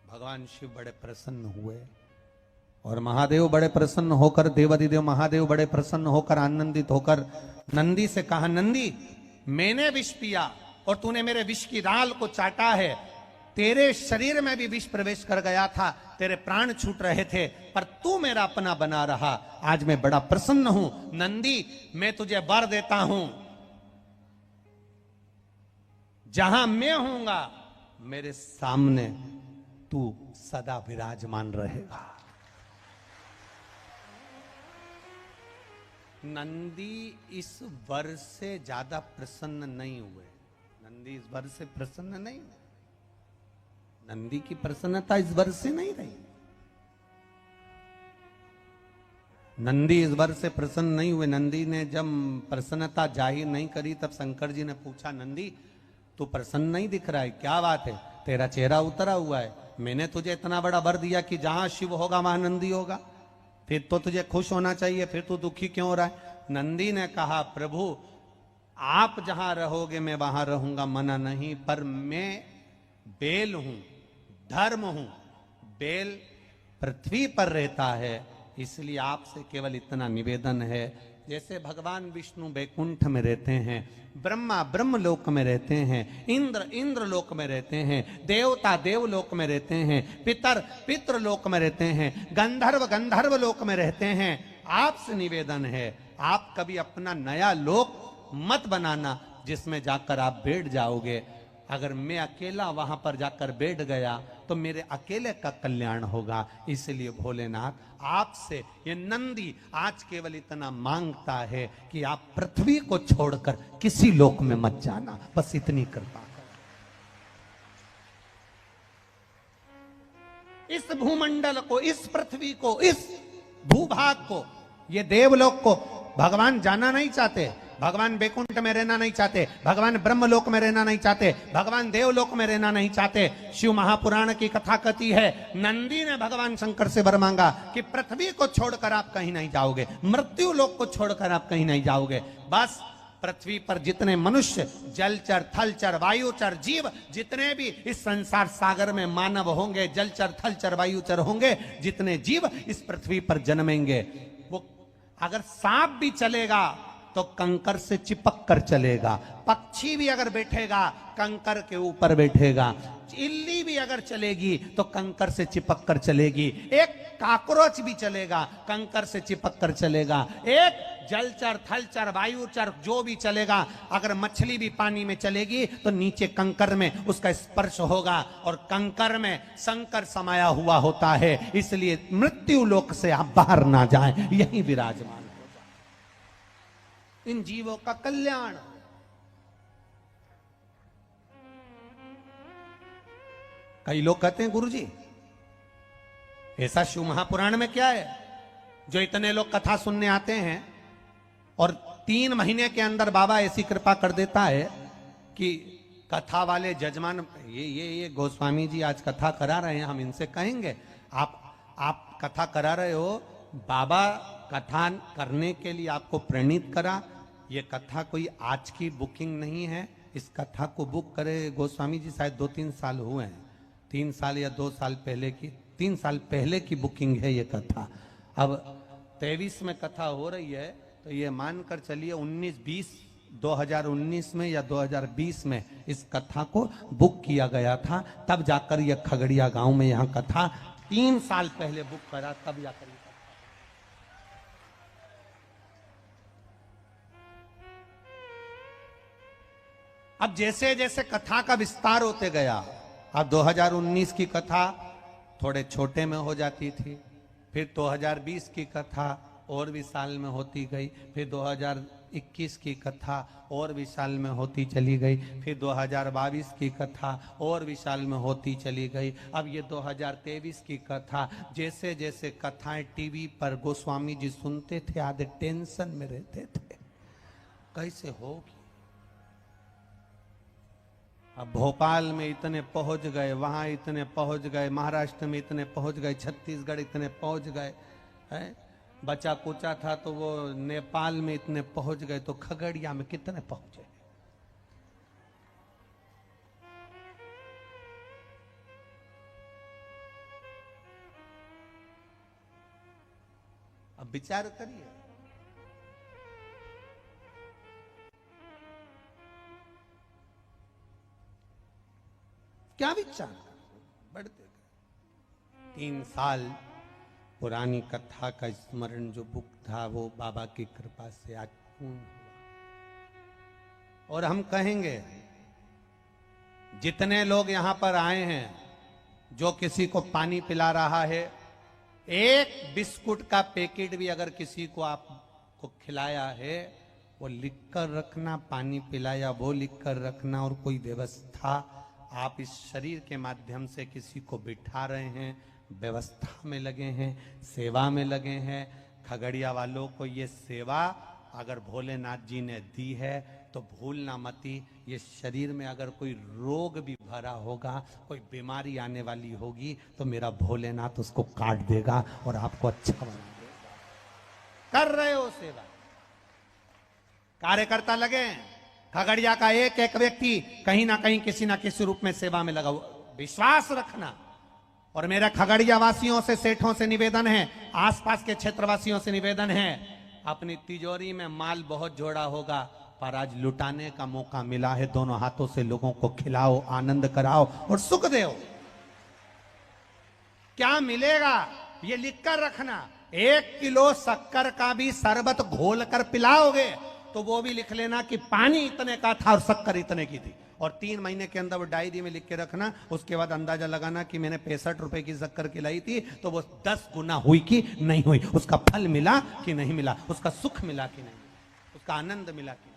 भगवान शिव बड़े प्रसन्न हुए और महादेव बड़े प्रसन्न होकर, देवाधिदेव महादेव बड़े प्रसन्न होकर, आनंदित होकर नंदी से कहा, नंदी मैंने विष पिया और तूने मेरे विष की राल को चाटा है, तेरे शरीर में भी विष प्रवेश कर गया था, तेरे प्राण छूट रहे थे, पर तू मेरा अपना बना रहा। आज मैं बड़ा प्रसन्न हूं। नंदी मैं तुझे वर देता हूं, जहां मैं होऊंगा मेरे सामने तू सदा विराजमान रहेगा। नंदी इस वर से ज्यादा प्रसन्न नहीं हुए। नंदी इस वर से प्रसन्न नहीं हुए। नंदी की प्रसन्नता इस वर से नहीं रही। नंदी इस वर से प्रसन्न नहीं हुए। नंदी ने जब प्रसन्नता जाहिर नहीं करी तब शंकर जी ने पूछा, नंदी तू प्रसन्न नहीं दिख रहा है, क्या बात है, तेरा चेहरा उतरा हुआ है। मैंने तुझे इतना बड़ा वर दिया कि जहां शिव होगा वहां नंदी होगा, फिर तो तुझे खुश होना चाहिए, फिर तू दुखी क्यों हो रहा है। नंदी ने कहा, प्रभु आप जहां रहोगे मैं वहां रहूंगा, मना नहीं, पर मैं बेल हूं, धर्म हूं। बेल पृथ्वी पर रहता है, इसलिए आपसे केवल इतना निवेदन है, जैसे भगवान विष्णु बैकुंठ में रहते हैं, ब्रह्मा ब्रह्मलोक में रहते हैं, इंद्र इंद्रलोक में रहते हैं, देवता देवलोक में रहते हैं, पितर पितृलोक में रहते हैं, गंधर्व गंधर्व लोक में रहते हैं। आपसे निवेदन है, आप कभी अपना नया लोक मत बनाना जिसमें जाकर आप बैठ जाओगे। अगर मैं अकेला वहां पर जाकर बैठ गया तो मेरे अकेले का कल्याण होगा। इसलिए भोलेनाथ आपसे ये नंदी आज केवल इतना मांगता है कि आप पृथ्वी को छोड़कर किसी लोक में मत जाना, बस इतनी कृपा कर। इस भूमंडल को, इस पृथ्वी को, इस भूभाग को, ये देवलोक को भगवान जाना नहीं चाहते, भगवान बैकुंठ में रहना नहीं चाहते, भगवान ब्रह्मलोक में रहना नहीं चाहते, भगवान देवलोक में रहना नहीं चाहते। शिव महापुराण की कथा कहती है, नंदी ने भगवान शंकर से वर मांगा कि पृथ्वी को छोड़कर आप कहीं नहीं जाओगे, मृत्यु लोक को छोड़कर आप कहीं नहीं जाओगे। बस पृथ्वी पर जितने मनुष्य, जलचर थलचर वायुचर जीव, जितने भी इस संसार सागर में मानव होंगे, जलचर थलचर वायुचर होंगे, जितने जीव इस पृथ्वी पर जन्मेंगे, वो अगर सांप भी चलेगा तो कंकर से चिपक कर चलेगा, पक्षी भी अगर बैठेगा कंकर के ऊपर बैठेगा, इल्ली भी अगर चलेगी तो कंकर से चिपक कर चलेगी, एक काकरोच भी चलेगा कंकर से चिपक कर चलेगा, एक जलचर थलचर वायुचर जो भी चलेगा, अगर मछली भी पानी में चलेगी तो नीचे कंकर में उसका स्पर्श होगा, और कंकर में शंकर समाया हुआ होता है। इसलिए मृत्यु लोक से आप बाहर ना जाएं, यही विराजमान इन जीवों का कल्याण। कई लोग कहते हैं, गुरुजी ऐसा शिव महापुराण में क्या है जो इतने लोग कथा सुनने आते हैं और 3 महीने के अंदर बाबा ऐसी कृपा कर देता है कि कथा वाले जजमान, ये गोस्वामी जी आज कथा करा रहे हैं, हम इनसे कहेंगे आप कथा करा रहे हो, बाबा कथा करने के लिए आपको प्रेरित करा। ये कथा कोई आज की बुकिंग नहीं है, इस कथा को बुक करे गोस्वामी जी शायद 2-3 साल हुए हैं, 3 साल या 2 साल पहले की, 3 साल पहले की बुकिंग है ये कथा। अब 23 में कथा हो रही है तो ये मानकर चलिए 2019 में या 2020 में इस कथा को बुक किया गया था, तब जाकर ये खगड़िया गांव में यहाँ कथा 3 साल पहले बुक करा, तब जाकर। अब जैसे जैसे कथा का विस्तार होते गया, अब 2019 की कथा थोड़े छोटे में हो जाती थी, फिर 2020 की कथा और विशाल में होती गई, फिर 2021 की कथा और विशाल में होती चली गई, फिर 2022 की कथा और विशाल में होती चली गई। अब ये 2023 की कथा, जैसे जैसे कथाएं टीवी पर गोस्वामी जी सुनते थे, आधे टेंशन में रहते थे, कैसे होगी। अब भोपाल में इतने पहुंच गए, वहां इतने पहुंच गए, महाराष्ट्र में इतने पहुंच गए, छत्तीसगढ़ इतने पहुंच गए, है बचा कुचा था तो वो नेपाल में इतने पहुंच गए, तो खगड़िया में कितने पहुंचे। अब विचार करिए, क्या विचार बढ़ते गए। 3 साल पुरानी कथा का स्मरण जो बुक था वो बाबा की कृपा से आज पूर्ण हुआ। और हम कहेंगे जितने लोग यहां पर आए हैं, जो किसी को पानी पिला रहा है, एक बिस्कुट का पैकेट भी अगर किसी को आपको खिलाया है, वो लिखकर रखना, पानी पिलाया वो लिखकर रखना। और कोई व्यवस्था आप इस शरीर के माध्यम से किसी को बिठा रहे हैं, व्यवस्था में लगे हैं, सेवा में लगे हैं। खगड़िया वालों को ये सेवा अगर भोलेनाथ जी ने दी है तो भूलना मती। ये शरीर में अगर कोई रोग भी भरा होगा, कोई बीमारी आने वाली होगी, तो मेरा भोलेनाथ उसको काट देगा और आपको अच्छा बना देगा। कर रहे हो सेवा, कार्यकर्ता लगे। खगड़िया का एक एक व्यक्ति कहीं ना कहीं किसी ना किसी रूप में सेवा में लगा हुआ। विश्वास रखना। और मेरा खगड़िया वासियों से, सेठों से निवेदन है, आसपास के क्षेत्रवासियों से निवेदन है, अपनी तिजोरी में माल बहुत जोड़ा होगा, पर आज लुटाने का मौका मिला है। दोनों हाथों से लोगों को खिलाओ, आनंद कराओ और सुख दो। क्या मिलेगा ये लिखकर रखना। 1 किलो शक्कर का भी शरबत घोल कर पिलाओगे तो वो भी लिख लेना कि पानी इतने का था और शक्कर इतने की थी। और 3 महीने के अंदर वो डायरी में लिख के रखना। उसके बाद अंदाजा लगाना कि मैंने 65 रुपए की शक्कर खिलाई थी, तो वो 10 गुना हुई कि नहीं हुई, उसका फल मिला कि नहीं मिला, उसका सुख मिला कि नहीं, उसका आनंद मिला कि नहीं।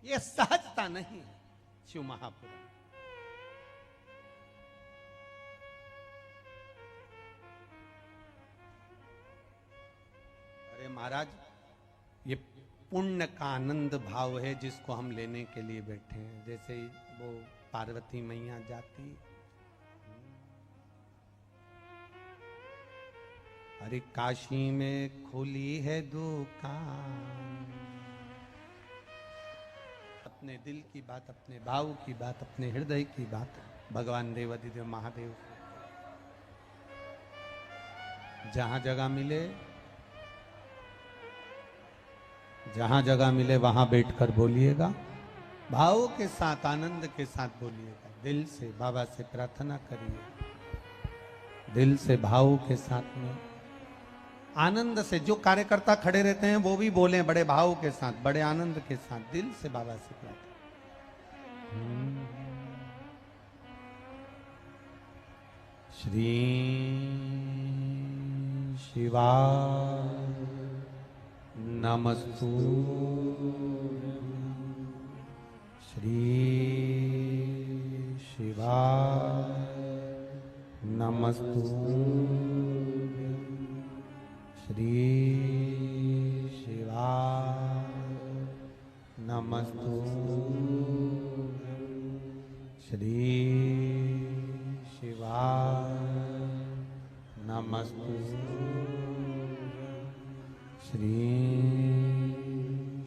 ये सहजता नहीं है शिव महापुराण। अरे महाराज, ये पुण्य का आनंद भाव है जिसको हम लेने के लिए बैठे हैं। जैसे ही वो पार्वती मैया जाती, अरे काशी में खुली है दुकान, अपने दिल की बात, अपने भाव की बात, अपने हृदय की बात भगवान देवाधिदेव महादेव जहां जगह मिले, जहां जगह मिले वहां बैठकर बोलिएगा, भाव के साथ, आनंद के साथ बोलिएगा। दिल से बाबा से प्रार्थना करिए, दिल से भाव के साथ में, आनंद से। जो कार्यकर्ता खड़े रहते हैं वो भी बोलें बड़े भाव के साथ, बड़े आनंद के साथ, दिल से बाबा से प्रार्थना। श्री शिवा नमस्तु, श्री शिवा नमस्तु, श्री शिवा नमस्तु, श्री शिवा नमस्तु, श्री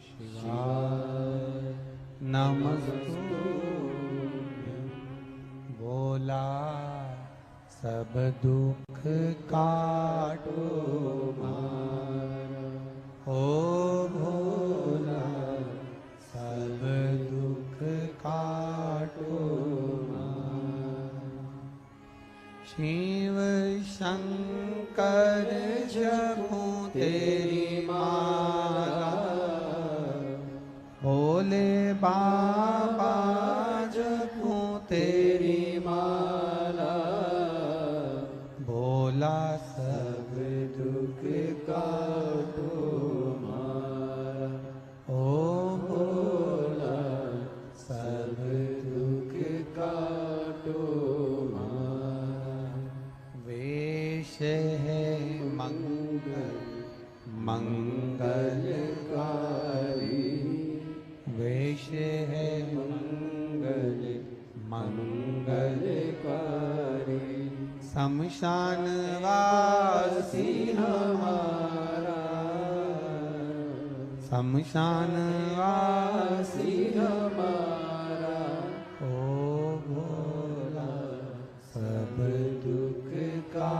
शिवा नमस्तु। बोला सब दुख काटो मारा, ओ भोला सब दुख काटो मारा। शिव शंकर जपूं तेरी माला, भोले बाबा जपूं तेरी माला, भोला सब दुख काटो मारा, ओ भोला सब दुख काटो मारा। वेश है मंगल मंगलकारी, वेश है मंगल मंगलकारी, शमशान वासी हमारा, शमशान वासी हमारा, ओ भोला सब दुख का